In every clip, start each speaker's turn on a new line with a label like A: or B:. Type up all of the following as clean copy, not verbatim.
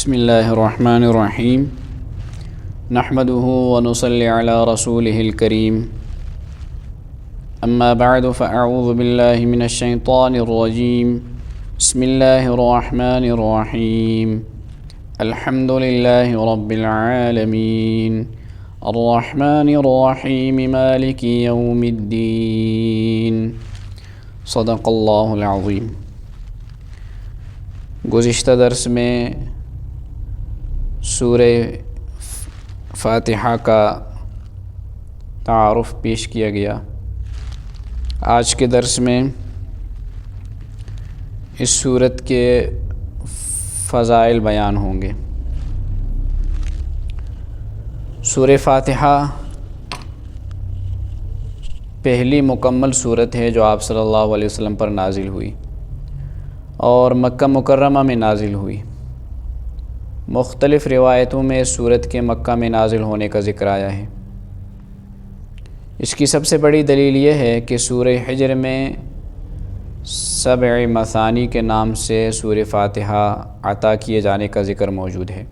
A: بسم اللہ الرحمن الرحیم نحمده ونصلی علی رسوله الکریم اما بعد فاعوذ باللہ من الشیطان الرجیم بسم اللہ الرحمن الرحیم الحمد للہ رب العالمین الرحمن الرحیم مالک یوم الدین صدق اللہ العظیم۔ گزشتہ درس میں سورہ فاتحہ کا تعارف پیش کیا گیا۔ آج کے درس میں اس سورت کے فضائل بیان ہوں گے۔ سورہ فاتحہ پہلی مکمل سورت ہے جو آپ صلی اللہ علیہ وسلم پر نازل ہوئی اور مکہ مکرمہ میں نازل ہوئی۔ مختلف روایتوں میں اس سورت کے مکہ میں نازل ہونے کا ذکر آیا ہے۔ اس کی سب سے بڑی دلیل یہ ہے کہ سورہ حجر میں سبع مثانی کے نام سے سورہ فاتحہ عطا کیے جانے کا ذکر موجود ہے۔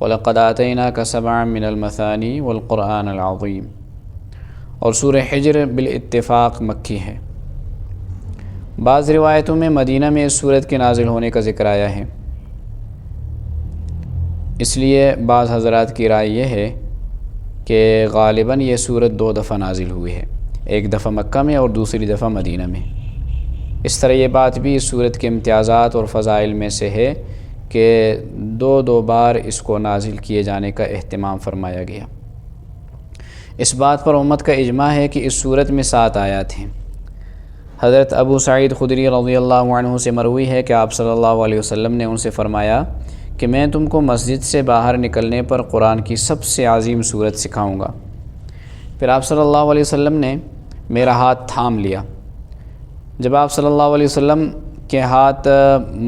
A: وَلَقَدْ آتَيْنَاكَ سَبْعًا مِنَ الْمَثَانِي وَالْقُرْآنَ الْعَظِيمِ، اور سورہ حجر بالاتفاق مکی ہے۔ بعض روایتوں میں مدینہ میں اس سورت کے نازل ہونے کا ذکر آیا ہے، اس لیے بعض حضرات کی رائے یہ ہے کہ غالباً یہ سورت 2 دفعہ نازل ہوئی ہے، ایک دفعہ مکہ میں اور دوسری دفعہ مدینہ میں۔ اس طرح یہ بات بھی اس سورت کے امتیازات اور فضائل میں سے ہے کہ 2 بار اس کو نازل کیے جانے کا اہتمام فرمایا گیا۔ اس بات پر امت کا اجماع ہے کہ اس سورت میں 7 آیات ہیں۔ حضرت ابو سعید خدری رضی اللہ عنہ سے مروی ہے کہ آپ صلی اللہ علیہ وسلم نے ان سے فرمایا کہ میں تم کو مسجد سے باہر نکلنے پر قرآن کی سب سے عظیم سورت سکھاؤں گا۔ پھر آپ صلی اللہ علیہ وسلم نے میرا ہاتھ تھام لیا۔ جب آپ صلی اللہ علیہ وسلم کے ہاتھ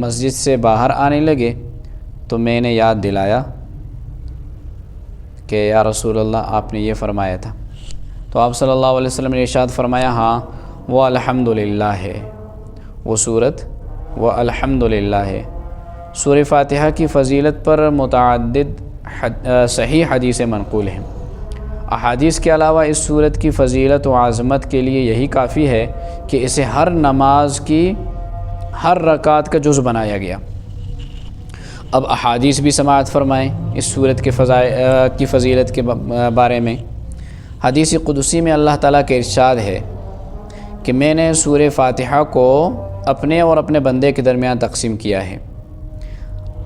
A: مسجد سے باہر آنے لگے تو میں نے یاد دلایا کہ یا رسول اللہ آپ نے یہ فرمایا تھا۔ تو آپ صلی اللہ علیہ وسلم نے ارشاد فرمایا ہاں وہ الحمدللہ ہے، وہ سورت وہ الحمدللہ ہے۔ سورہ فاتحہ کی فضیلت پر متعدد صحیح حدیث منقول ہیں۔ احادیث کے علاوہ اس سورت کی فضیلت و عظمت کے لیے یہی کافی ہے کہ اسے ہر نماز کی ہر رکعت کا جز بنایا گیا۔ اب احادیث بھی سماعت فرمائیں اس سورت کے کی فضیلت کے بارے میں۔ حدیث قدسی میں اللہ تعالیٰ کے ارشاد ہے کہ میں نے سورہ فاتحہ کو اپنے اور اپنے بندے کے درمیان تقسیم کیا ہے۔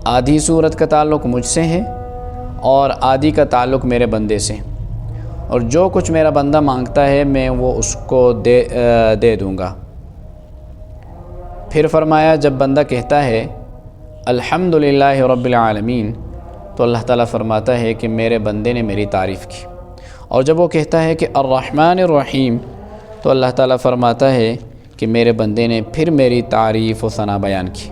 A: آدھی سورت کا تعلق مجھ سے ہے اور آدھی کا تعلق میرے بندے سے، اور جو کچھ میرا بندہ مانگتا ہے میں وہ اس کو دے دوں گا۔ پھر فرمایا جب بندہ کہتا ہے الحمدللہ رب العالمین تو اللہ تعالیٰ فرماتا ہے کہ میرے بندے نے میری تعریف کی، اور جب وہ کہتا ہے کہ الرحمن الرحیم تو اللہ تعالیٰ فرماتا ہے کہ میرے بندے نے پھر میری تعریف و ثنا بیان کی،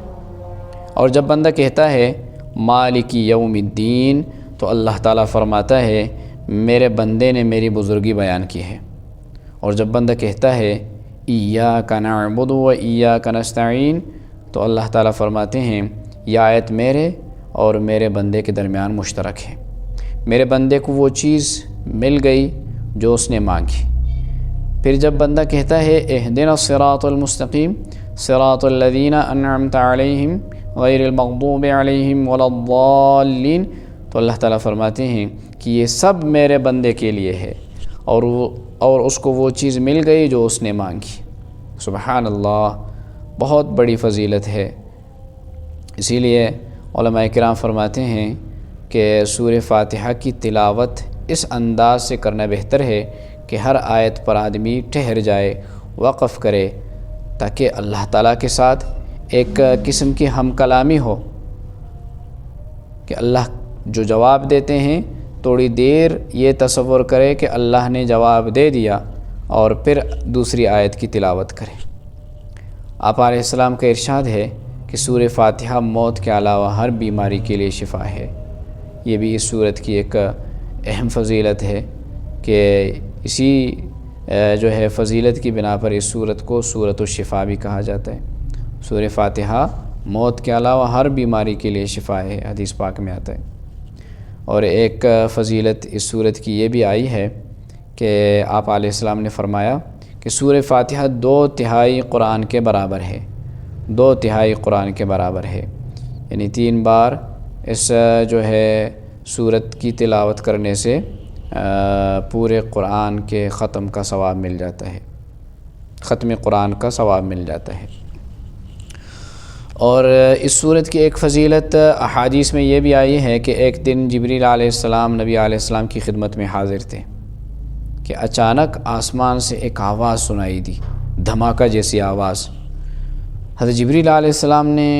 A: اور جب بندہ کہتا ہے مالک یوم الدین تو اللہ تعالیٰ فرماتا ہے میرے بندے نے میری بزرگی بیان کی ہے، اور جب بندہ کہتا ہے ایاک نعبد و ایاک نستعین تو اللہ تعالیٰ فرماتے ہیں یہ آیت میرے اور میرے بندے کے درمیان مشترک ہے، میرے بندے کو وہ چیز مل گئی جو اس نے مانگی۔ پھر جب بندہ کہتا ہے اہدنا الصراط المستقیم صراط الذین انعمت علیہم غیر المغضوب علیہم ولا الضالین تو اللہ تعالیٰ فرماتے ہیں کہ یہ سب میرے بندے کے لیے ہے اور اس کو وہ چیز مل گئی جو اس نے مانگی۔ سبحان اللہ، بہت بڑی فضیلت ہے۔ اسی لیے علماء کرام فرماتے ہیں کہ سورہ فاتحہ کی تلاوت اس انداز سے کرنا بہتر ہے کہ ہر آیت پر آدمی ٹھہر جائے، وقف کرے، تاکہ اللہ تعالیٰ کے ساتھ ایک قسم کی ہم کلامی ہو کہ اللہ جو جواب دیتے ہیں تھوڑی دیر یہ تصور کرے کہ اللہ نے جواب دے دیا اور پھر دوسری آیت کی تلاوت کرے۔ آپ علیہ السلام کا ارشاد ہے کہ سورہ فاتحہ موت کے علاوہ ہر بیماری کے لیے شفا ہے۔ یہ بھی اس سورت کی ایک اہم فضیلت ہے کہ اسی جو ہے فضیلت کی بنا پر اس سورت کو سورۃ الشفا بھی کہا جاتا ہے۔ سورہ فاتحہ موت کے علاوہ ہر بیماری کے لیے شفا ہے، حدیث پاک میں آتا ہے۔ اور ایک فضیلت اس سورت کی یہ بھی آئی ہے کہ آپ علیہ السلام نے فرمایا کہ سورہ فاتحہ 2/3 قرآن کے برابر ہے، 2/3 قرآن کے برابر ہے، یعنی 3 بار اس جو ہے سورت کی تلاوت کرنے سے پورے قرآن کے ختم کا ثواب مل جاتا ہے، ختم قرآن کا ثواب مل جاتا ہے۔ اور اس سورت کی ایک فضیلت احادیث میں یہ بھی آئی ہے کہ ایک دن جبریل علیہ السلام نبی علیہ السلام کی خدمت میں حاضر تھے کہ اچانک آسمان سے ایک آواز سنائی دی، دھماکہ جیسی آواز۔ حضرت جبریل علیہ السلام نے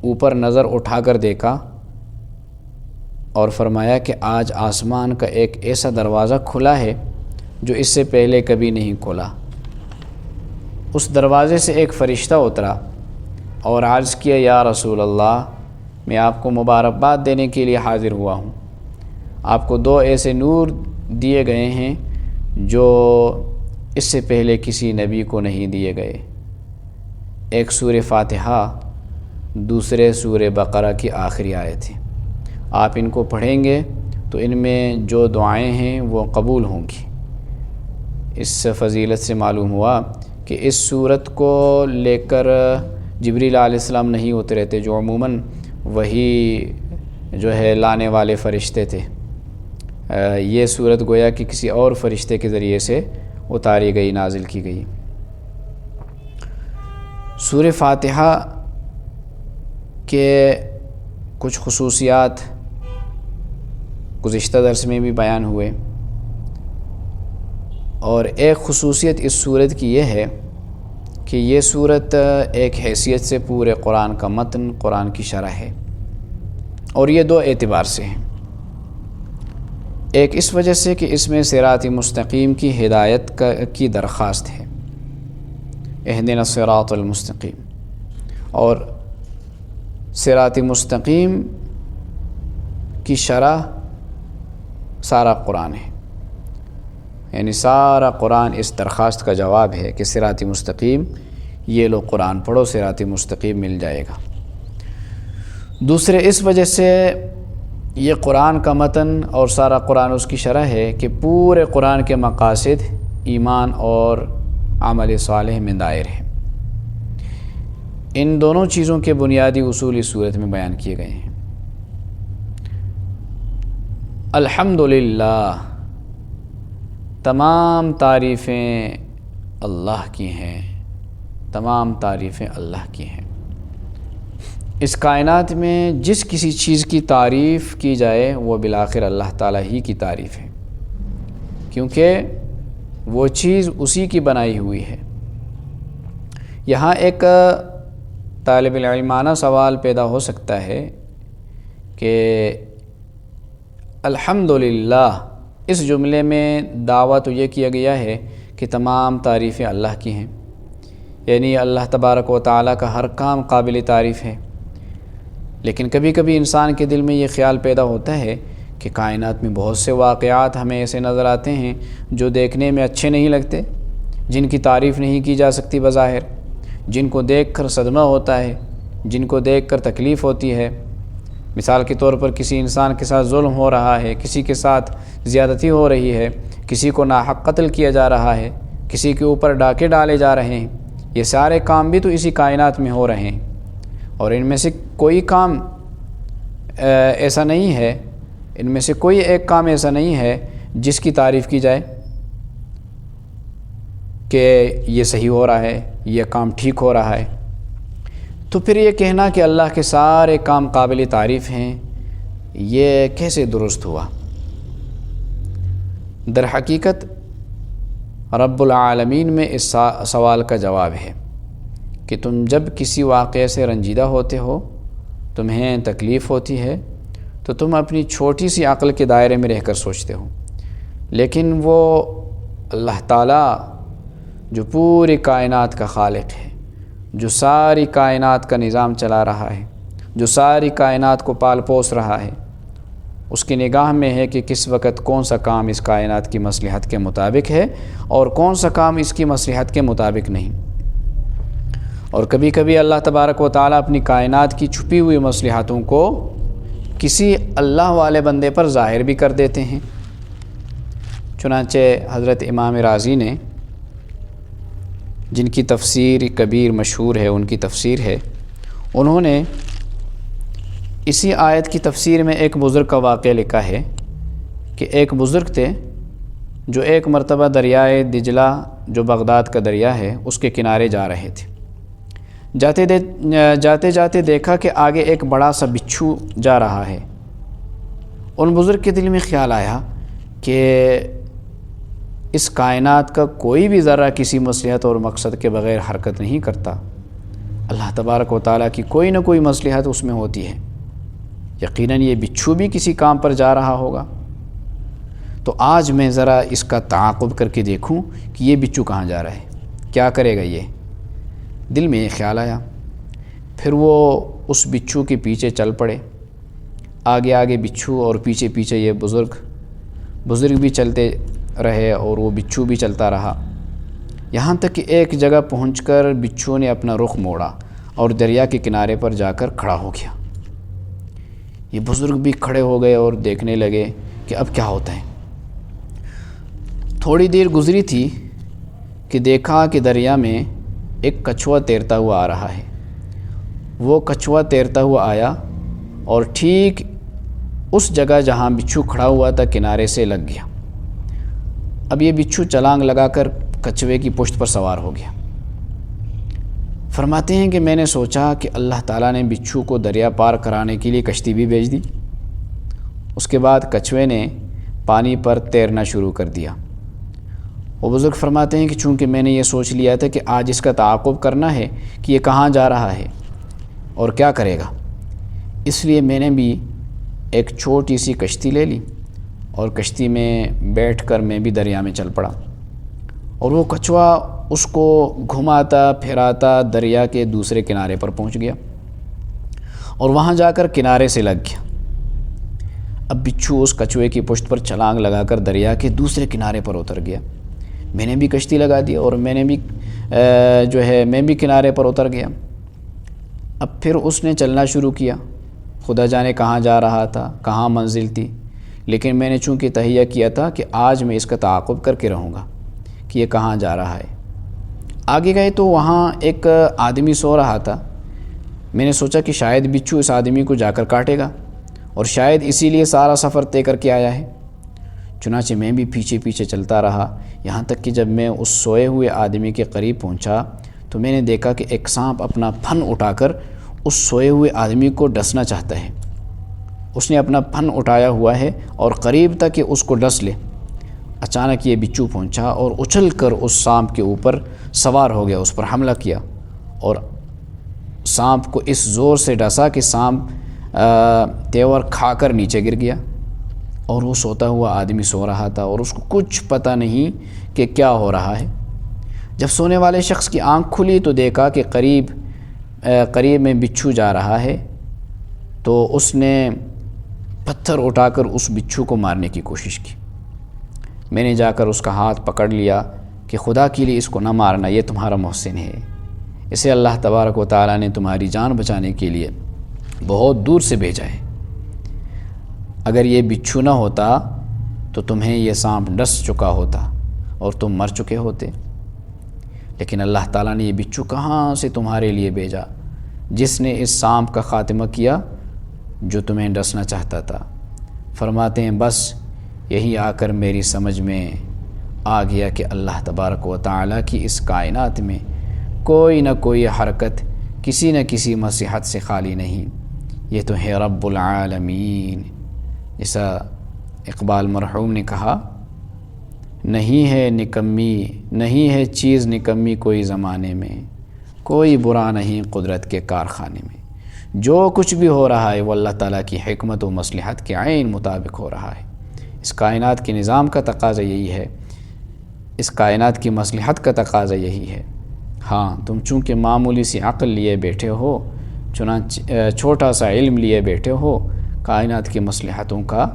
A: اوپر نظر اٹھا کر دیکھا اور فرمایا کہ آج آسمان کا ایک ایسا دروازہ کھلا ہے جو اس سے پہلے کبھی نہیں کھلا۔ اس دروازے سے ایک فرشتہ اترا اور عرض کیا، یا رسول اللہ، میں آپ کو مبارکباد دینے کے لیے حاضر ہوا ہوں۔ آپ کو 2 ایسے نور دیے گئے ہیں جو اس سے پہلے کسی نبی کو نہیں دیے گئے، ایک سورہ فاتحہ، دوسرے سورہ بقرہ کی آخری آیت ہے۔ آپ ان کو پڑھیں گے تو ان میں جو دعائیں ہیں وہ قبول ہوں گی۔ اس فضیلت سے معلوم ہوا کہ اس سورت کو لے کر جبریل علیہ السلام نہیں اترے تھے، جو عموماً وہی جو ہے لانے والے فرشتے تھے۔ یہ سورت گویا کہ کسی اور فرشتے کے ذریعے سے اتاری گئی، نازل کی گئی۔ سورہ فاتحہ کے کچھ خصوصیات گزشتہ درس میں بھی بیان ہوئے، اور ایک خصوصیت اس سورت کی یہ ہے کہ یہ سورت ایک حیثیت سے پورے قرآن کا متن، قرآن کی شرح ہے، اور یہ 2 اعتبار سے ہیں۔ ایک اس وجہ سے کہ اس میں صراط مستقیم کی ہدایت کی درخواست ہے، اہدنا الصراط المستقیم، اور صراط مستقیم کی شرح سارا قرآن ہے، یعنی سارا قرآن اس درخواست کا جواب ہے کہ صراط مستقیم، یہ لو قرآن پڑھو، صراط مستقیم مل جائے گا۔ دوسرے اس وجہ سے یہ قرآن کا متن اور سارا قرآن اس کی شرح ہے کہ پورے قرآن کے مقاصد ایمان اور عمل صالح میں دائر ہیں۔ ان دونوں چیزوں کے بنیادی اصول اس صورت میں بیان کیے گئے ہیں۔ الحمدللہ، تمام تعریفیں اللہ کی ہیں، تمام تعریفیں اللہ کی ہیں۔ اس کائنات میں جس کسی چیز کی تعریف کی جائے وہ بالآخر اللہ تعالیٰ ہی کی تعریف ہے، کیونکہ وہ چیز اسی کی بنائی ہوئی ہے۔ یہاں ایک طالب علمانہ سوال پیدا ہو سکتا ہے کہ الحمدللہ، اس جملے میں دعویٰ تو یہ کیا گیا ہے کہ تمام تعریفیں اللہ کی ہیں، یعنی اللہ تبارک و تعالیٰ کا ہر کام قابل تعریف ہے۔ لیکن کبھی کبھی انسان کے دل میں یہ خیال پیدا ہوتا ہے کہ کائنات میں بہت سے واقعات ہمیں ایسے نظر آتے ہیں جو دیکھنے میں اچھے نہیں لگتے، جن کی تعریف نہیں کی جا سکتی بظاہر، جن کو دیکھ کر صدمہ ہوتا ہے، جن کو دیکھ کر تکلیف ہوتی ہے۔ مثال کے طور پر کسی انسان کے ساتھ ظلم ہو رہا ہے، کسی کے ساتھ زیادتی ہو رہی ہے، کسی کو ناحق قتل کیا جا رہا ہے، کسی کے اوپر ڈاکے ڈالے جا رہے ہیں۔ یہ سارے کام بھی تو اسی کائنات میں ہو رہے ہیں، اور ان میں سے کوئی کام ایسا نہیں ہے، ان میں سے کوئی ایک کام ایسا نہیں ہے جس کی تعریف کی جائے کہ یہ صحیح ہو رہا ہے، یہ کام ٹھیک ہو رہا ہے۔ تو پھر یہ کہنا کہ اللہ کے سارے کام قابل تعریف ہیں، یہ کیسے درست ہوا؟ در حقیقت رب العالمین میں اس سوال کا جواب ہے کہ تم جب کسی واقعے سے رنجیدہ ہوتے ہو، تمہیں تکلیف ہوتی ہے، تو تم اپنی چھوٹی سی عقل کے دائرے میں رہ کر سوچتے ہو، لیکن وہ اللہ تعالیٰ جو پوری کائنات کا خالق ہے، جو ساری کائنات کا نظام چلا رہا ہے، جو ساری کائنات کو پال پوس رہا ہے، اس کی نگاہ میں ہے کہ کس وقت کون سا کام اس کائنات کی مصلحت کے مطابق ہے اور کون سا کام اس کی مصلحت کے مطابق نہیں۔ اور کبھی کبھی اللہ تبارک و تعالیٰ اپنی کائنات کی چھپی ہوئی مصلحتوں کو کسی اللہ والے بندے پر ظاہر بھی کر دیتے ہیں۔ چنانچہ حضرت امام رازی نے، جن کی تفسیر کبیر مشہور ہے، ان کی تفسیر ہے، انہوں نے اسی آیت کی تفسیر میں ایک بزرگ کا واقعہ لکھا ہے کہ ایک بزرگ تھے جو ایک مرتبہ دریائے دجلہ جو بغداد کا دریا ہے اس کے کنارے جا رہے تھے۔ جاتے جاتے دیکھا کہ آگے ایک بڑا سا بچھو جا رہا ہے۔ ان بزرگ کے دل میں خیال آیا کہ اس کائنات کا کوئی بھی ذرہ کسی مصلحت اور مقصد کے بغیر حرکت نہیں کرتا، اللہ تبارک و تعالیٰ کی کوئی نہ کوئی مصلحت اس میں ہوتی ہے، یقیناً یہ بچھو بھی کسی کام پر جا رہا ہوگا، تو آج میں ذرا اس کا تعاقب کر کے دیکھوں کہ یہ بچھو کہاں جا رہا ہے، کیا کرے گا یہ۔ دل میں یہ خیال آیا، پھر وہ اس بچھو کے پیچھے چل پڑے، آگے آگے بچھو اور پیچھے پیچھے یہ بزرگ بھی چلتے رہے اور وہ بچھو بھی چلتا رہا، یہاں تک کہ ایک جگہ پہنچ کر بچھو نے اپنا رخ موڑا اور دریا کے کنارے پر جا کر کھڑا ہو گیا۔ یہ بزرگ بھی کھڑے ہو گئے اور دیکھنے لگے کہ اب کیا ہوتا ہے۔ تھوڑی دیر گزری تھی کہ دیکھا کہ دریا میں ایک کچھوا تیرتا ہوا آ رہا ہے۔ وہ کچھوا تیرتا ہوا آیا اور ٹھیک اس جگہ جہاں بچھو کھڑا ہوا تھا کنارے سے لگ گیا۔ اب یہ بچھو چھلانگ لگا کر کچھوے کی پشت پر سوار ہو گیا۔ فرماتے ہیں کہ میں نے سوچا کہ اللہ تعالیٰ نے بچھو کو دریا پار کرانے کے لیے کشتی بھی بھیج دی۔ اس کے بعد کچھوے نے پانی پر تیرنا شروع کر دیا۔ وہ بزرگ فرماتے ہیں کہ چونکہ میں نے یہ سوچ لیا تھا کہ آج اس کا تعاقب کرنا ہے کہ یہ کہاں جا رہا ہے اور کیا کرے گا، اس لیے میں نے بھی ایک چھوٹی سی کشتی لے لی اور کشتی میں بیٹھ کر میں بھی دریا میں چل پڑا، اور وہ کچھوا اس کو گھماتا پھراتا دریا کے دوسرے کنارے پر پہنچ گیا اور وہاں جا کر کنارے سے لگ گیا۔ اب بچھو اس کچھوے کی پشت پر چھلانگ لگا کر دریا کے دوسرے کنارے پر اتر گیا۔ میں نے بھی کشتی لگا دی اور میں بھی کنارے پر اتر گیا۔ اب پھر اس نے چلنا شروع کیا، خدا جانے کہاں جا رہا تھا، کہاں منزل تھی، لیکن میں نے چونکہ تہیہ کیا تھا کہ آج میں اس کا تعاقب کر کے رہوں گا کہ یہ کہاں جا رہا ہے۔ آگے گئے تو وہاں ایک آدمی سو رہا تھا۔ میں نے سوچا کہ شاید بچھو اس آدمی کو جا کر کاٹے گا اور شاید اسی لیے سارا سفر طے کر کے آیا ہے۔ چنانچہ میں بھی پیچھے پیچھے چلتا رہا، یہاں تک کہ جب میں اس سوئے ہوئے آدمی کے قریب پہنچا تو میں نے دیکھا کہ ایک سانپ اپنا پھن اٹھا کر اس سوئے ہوئے آدمی کو ڈسنا چاہتا ہے۔ اس نے اپنا پھن اٹھایا ہوا ہے اور قریب تک کہ اس کو ڈس لے۔ اچانک یہ بچھو پہنچا اور اچھل کر اس سانپ کے اوپر سوار ہو گیا، اس پر حملہ کیا اور سانپ کو اس زور سے ڈسا کہ سانپ تیور کھا کر نیچے گر گیا، اور وہ سوتا ہوا آدمی سو رہا تھا اور اس کو کچھ پتہ نہیں کہ کیا ہو رہا ہے۔ جب سونے والے شخص کی آنکھ کھلی تو دیکھا کہ قریب میں بچھو جا رہا ہے، تو اس نے پتھر اٹھا کر اس بچھو کو مارنے کی کوشش کی۔ میں نے جا کر اس کا ہاتھ پکڑ لیا کہ خدا کے لیے اس کو نہ مارنا، یہ تمہارا محسن ہے، اسے اللہ تبارک و تعالیٰ نے تمہاری جان بچانے کے لیے بہت دور سے بھیجا ہے، اگر یہ بچھو نہ ہوتا تو تمہیں یہ سانپ ڈس چکا ہوتا اور تم مر چکے ہوتے، لیکن اللہ تعالیٰ نے یہ بچھو کہاں سے تمہارے لیے بھیجا جس نے اس سانپ کا خاتمہ کیا جو تمہیں ڈسنا چاہتا تھا۔ فرماتے ہیں بس یہی آ کر میری سمجھ میں آ گیا کہ اللہ تبارک و تعالیٰ کی اس کائنات میں کوئی نہ کوئی حرکت کسی نہ کسی مصلحت سے خالی نہیں، یہ تو ہے رب العالمین۔ جیسا اقبال مرحوم نے کہا، نہیں ہے چیز نکمی کوئی زمانے میں، کوئی برا نہیں قدرت کے کارخانے میں، جو کچھ بھی ہو رہا ہے وہ اللہ تعالیٰ کی حکمت و مصلحت کے عین مطابق ہو رہا ہے۔ اس کائنات کے نظام کا تقاضا یہی ہے، اس کائنات کی مصلحت کا تقاضا یہی ہے۔ ہاں تم چونکہ معمولی سی عقل لیے بیٹھے ہو، چنانچہ چھوٹا سا علم لیے بیٹھے ہو، کائنات کی مصلحتوں کا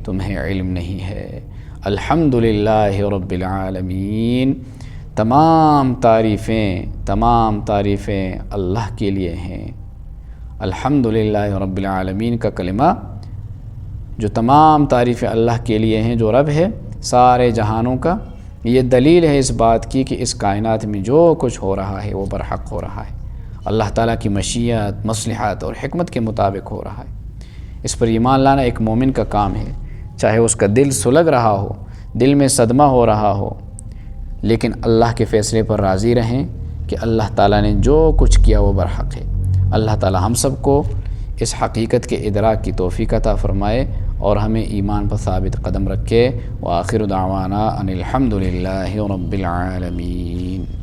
A: تمہیں علم نہیں ہے۔ الحمدللہ رب العالمین۔ تمام تعریفیں اللہ کے لیے ہیں۔ الحمدللہ رب العالمین کا کلمہ، جو تمام تعریفیں اللہ کے لیے ہیں، جو رب ہے سارے جہانوں کا، یہ دلیل ہے اس بات کی کہ اس کائنات میں جو کچھ ہو رہا ہے وہ برحق ہو رہا ہے، اللہ تعالیٰ کی مشیت، مصلحت اور حکمت کے مطابق ہو رہا ہے۔ اس پر ایمان لانا ایک مومن کا کام ہے، چاہے اس کا دل سلگ رہا ہو، دل میں صدمہ ہو رہا ہو، لیکن اللہ کے فیصلے پر راضی رہیں کہ اللہ تعالیٰ نے جو کچھ کیا وہ برحق ہے۔ اللہ تعالیٰ ہم سب کو اس حقیقت کے ادراک کی توفیق عطا فرمائے اور ہمیں ایمان پر ثابت قدم رکھے۔ وآخر دعوانا ان الحمدللہ رب العالمین۔